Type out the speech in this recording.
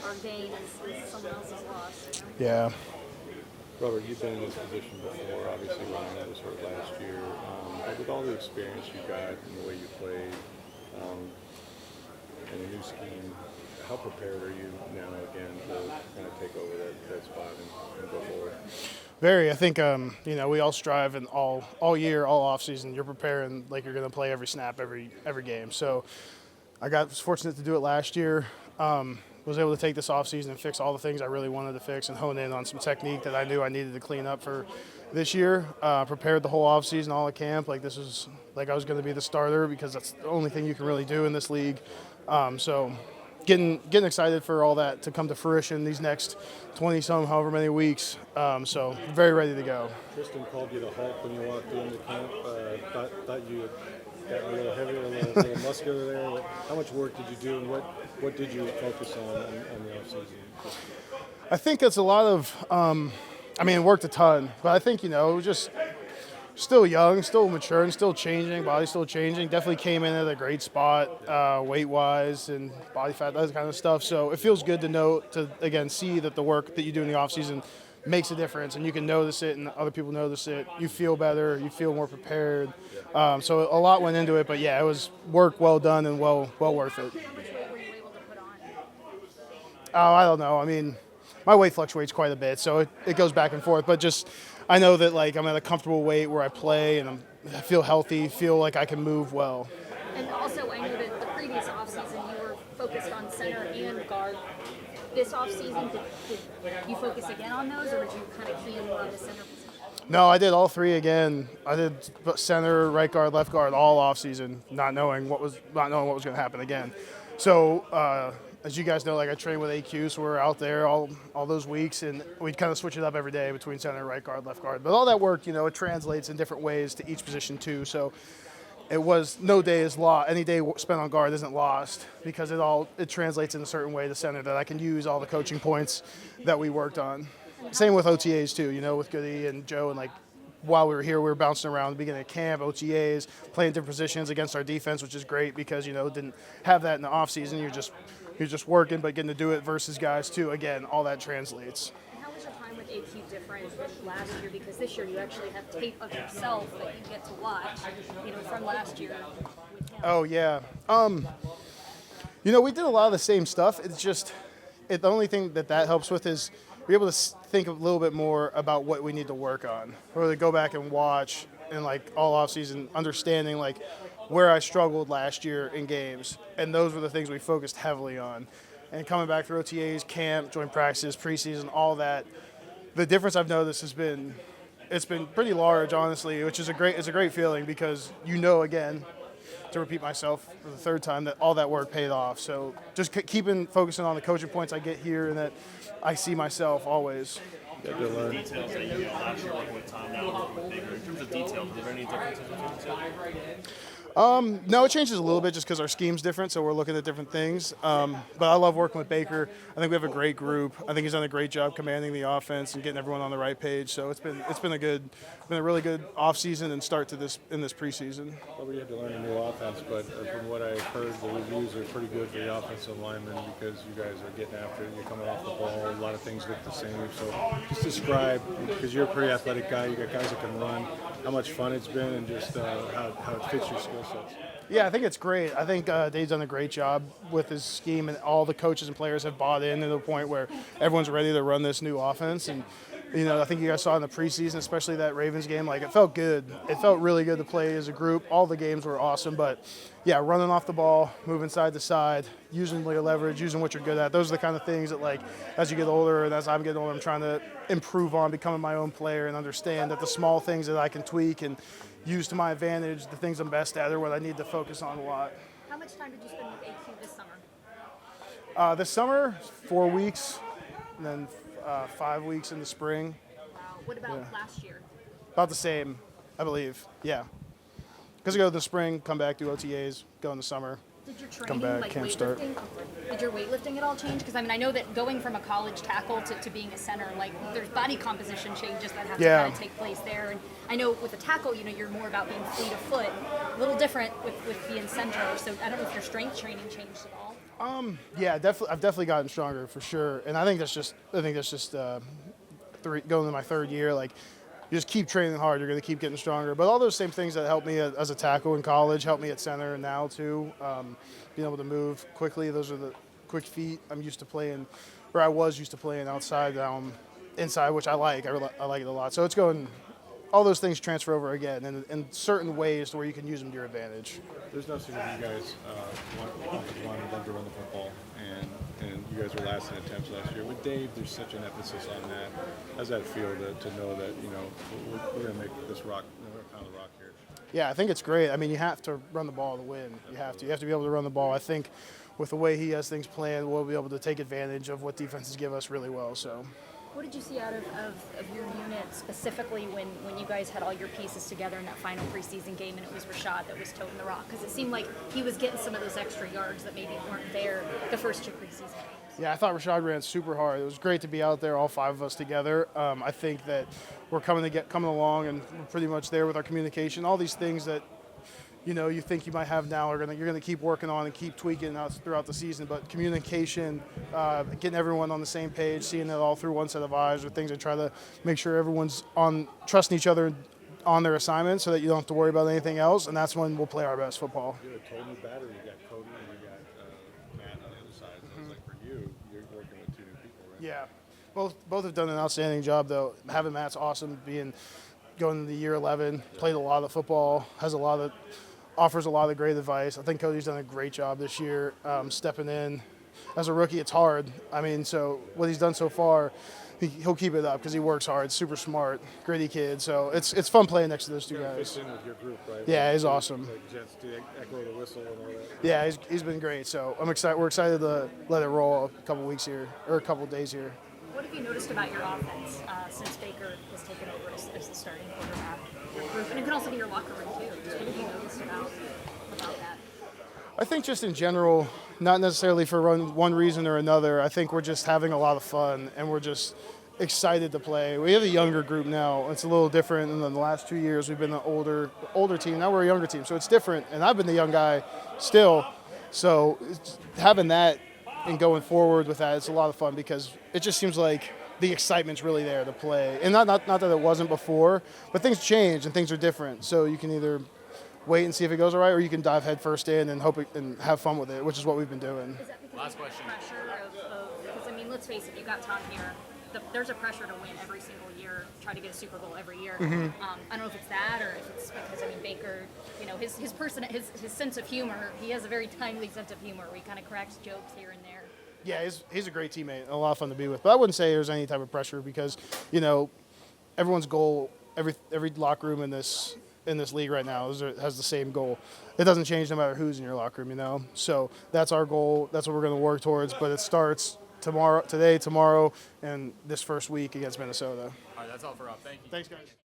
our gain is someone else's loss. Yeah. Robert, you've been in this position before. Obviously, Ryan was hurt last year. But with all the experience you got and the way you played and the new scheme, how prepared are you now again to kind of take over that spot and go forward? Very. I think we all strive and all year, all off season. You're preparing like you're going to play every snap, every game. So I was fortunate to do it last year. Was able to take this off season and fix all the things I really wanted to fix and hone in on some technique that I knew I needed to clean up for this year. Prepared the whole off season, all at camp. Like this was like I was going to be the starter because that's the only thing you can really do in this league. So getting excited for all that to come to fruition these next 20-some, however many weeks. So very ready to go. Tristan called you the Hulk when you walked into camp. Thought you had gotten a little heavier, a little muscular there. How much work did you do, and what did you focus on the offseason? I think it's a lot of, worked a ton, but I think, just still young, still mature, and still changing, body still changing. Definitely came in at a great spot, weight-wise and body fat, that kind of stuff. So it feels good to again, see that the work that you do in the offseason makes a difference, and you can notice it, and other people notice it. You feel better, you feel more prepared. So a lot went into it, but yeah, it was work well done and well worth it. How much weight were you able to put on? I don't know. My weight fluctuates quite a bit, so it goes back and forth. But just, I know that I'm at a comfortable weight where I play, and I feel healthy, feel like I can move well. And also, I know that the previous offseason you were focused on center and guard. This offseason, did you focus again on those, or did you kind of key in more on the center position? No, I did all three again. I did center, right guard, left guard all off season, not knowing what was going to happen again. So as you guys know, I trained with AQ, so we're out there all those weeks, and we'd kind of switch it up every day between center, right guard, left guard. But all that work, it translates in different ways to each position too. So it was no day is lost. Any day spent on guard isn't lost because it translates in a certain way to center that I can use all the coaching points that we worked on. Same with OTAs too, with Goody and Joe, and while we were here, we were bouncing around the beginning of camp, OTAs, playing different positions against our defense, which is great because didn't have that in the off season. You're just working, but getting to do it versus guys too. Again, all that translates. And how was your time with AQ different than last year? Because this year you actually have tape of yourself that you get to watch, from last year with him. Oh yeah. We did a lot of the same stuff. It's just the only thing that helps with is we're able to think a little bit more about what we need to work on, or to go back and watch and all off season, understanding where I struggled last year in games, and those were the things we focused heavily on. And coming back through OTAs, camp, joint practices, preseason, all that, the difference I've noticed it's been pretty large, honestly, which is it's a great feeling because again, to repeat myself for the third time, that all that work paid off. So just focusing on the coaching points I get here and that I see myself always. Yeah, good learn. Details that last year working with Tom, now working with Baker. In terms of details, are there any differences between the two? No, it changes a little bit just because our scheme's different, so we're looking at different things. But I love working with Baker. I think we have a great group. I think he's done a great job commanding the offense and getting everyone on the right page. So it's been a really good offseason and start to this preseason. Well, we had to learn a new offense, but from what I've heard, the reviews are pretty good for the offensive linemen because you guys are getting after it. You're coming off the ball. A lot of things look the same. So just describe, because you're a pretty athletic guy. You got guys that can run. How much fun it's been, and just how it fits your skill sets. Yeah, I think it's great. I think Dave's done a great job with his scheme, and all the coaches and players have bought in to the point where everyone's ready to run this new offense. And I think you guys saw in the preseason, especially that Ravens game, it felt good. It felt really good to play as a group. All the games were awesome, but yeah, running off the ball, moving side to side, using your leverage, using what you're good at. Those are the kind of things that as you get older and as I'm getting older, I'm trying to improve on, becoming my own player and understand that the small things that I can tweak and use to my advantage, the things I'm best at, are what I need to focus on a lot. How much time did you spend with AQ this summer? This summer, 4 weeks, and then 5 weeks in the spring. Wow. What about last year? About the same, I believe. Yeah. Because I go to the spring, come back, do OTAs, go in the summer. Did your Come training, back, camp start. Did your weightlifting at all change? Because I know that going from a college tackle to being a center, there's body composition changes that have to kind of take place there. And I know with a tackle, you're more about being fleet of foot. A little different with being center. So I don't know if your strength training changed at all. Yeah, definitely. I've definitely gotten stronger for sure, and I think that's just going into my third year. Like, you just keep training hard, you're going to keep getting stronger. But all those same things that helped me as a tackle in college help me at center and now too. Being able to move quickly, those are the quick feet I'm used to playing, or I was used to playing outside, inside, which I like. I like it a lot. So it's going. All those things transfer over again in certain ways to where you can use them to your advantage. There's no secret you guys wanted to run the football, and you guys were last in attempts last year. With Dave, there's such an emphasis on that. How does that feel to know that we're going to make this rock, pound the rock here? Yeah, I think it's great. I mean, you have to run the ball to win. You have to be able to run the ball. I think with the way he has things planned, we'll be able to take advantage of what defenses give us really well. So. What did you see out of your unit specifically when you guys had all your pieces together in that final preseason game and it was Rashad that was toting the rock? Because it seemed like he was getting some of those extra yards that maybe weren't there the first 2 preseason games. Yeah, I thought Rashad ran super hard. It was great to be out there, all 5 of us together. I think that we're coming along, and we're pretty much there with our communication. All these things that you think you might have now you're gonna keep working on and keep tweaking out throughout the season. But communication, getting everyone on the same page, seeing it all through one set of eyes, are things that try to make sure everyone's trusting each other on their assignment, so that you don't have to worry about anything else. And that's when we'll play our best football. You have a total new battery. You got Cody and you got Matt on the other side. So it's like for you, you're working with 2 new people, right? Yeah, both have done an outstanding job though. Having Matt's awesome. Going into year 11, played a lot of football, offers a lot of great advice. I think Cody's done a great job this year, stepping in. As a rookie, it's hard. I mean, so what he's done so far, he'll keep it up because he works hard, super smart, gritty kid. So it's fun playing next to those 2 guys. Fits in with your group, right? Yeah, he's awesome. Like Jets to echo the whistle and all that. Yeah, he's been great. So I'm excited. We're excited to let it roll a couple weeks here, or a couple days here. What have you noticed about your offense since Baker has taken over as the starting quarterback? Your group, and it can also be your locker room too. What have you noticed about that? I think just in general, not necessarily for one reason or another. I think we're just having a lot of fun, and we're just excited to play. We have a younger group now. It's a little different than the last 2 years. We've been an older team. Now we're a younger team, so it's different. And I've been the young guy still. So having that and going forward with that, it's a lot of fun because it just seems like the excitement's really there to play. And not that it wasn't before, but things change and things are different. So you can either wait and see if it goes all right, or you can dive head first in and hope and have fun with it, which is what we've been doing. Is that because of the pressure because, I mean, let's face it, you got Tom here. There's a pressure to win every single year, try to get a Super Bowl every year. I don't know if it's that or if it's because, I mean, Baker, his sense of humor, he has a very timely sense of humor where he kind of cracks jokes here and there. Yeah, he's a great teammate and a lot of fun to be with. But I wouldn't say there's any type of pressure because, everyone's goal, every locker room in this league right now has the same goal. It doesn't change no matter who's in your locker room, So that's our goal. That's what we're going to work towards. But it starts tomorrow, and this first week against Minnesota. All right, that's all for us. Thank you. Thanks, guys.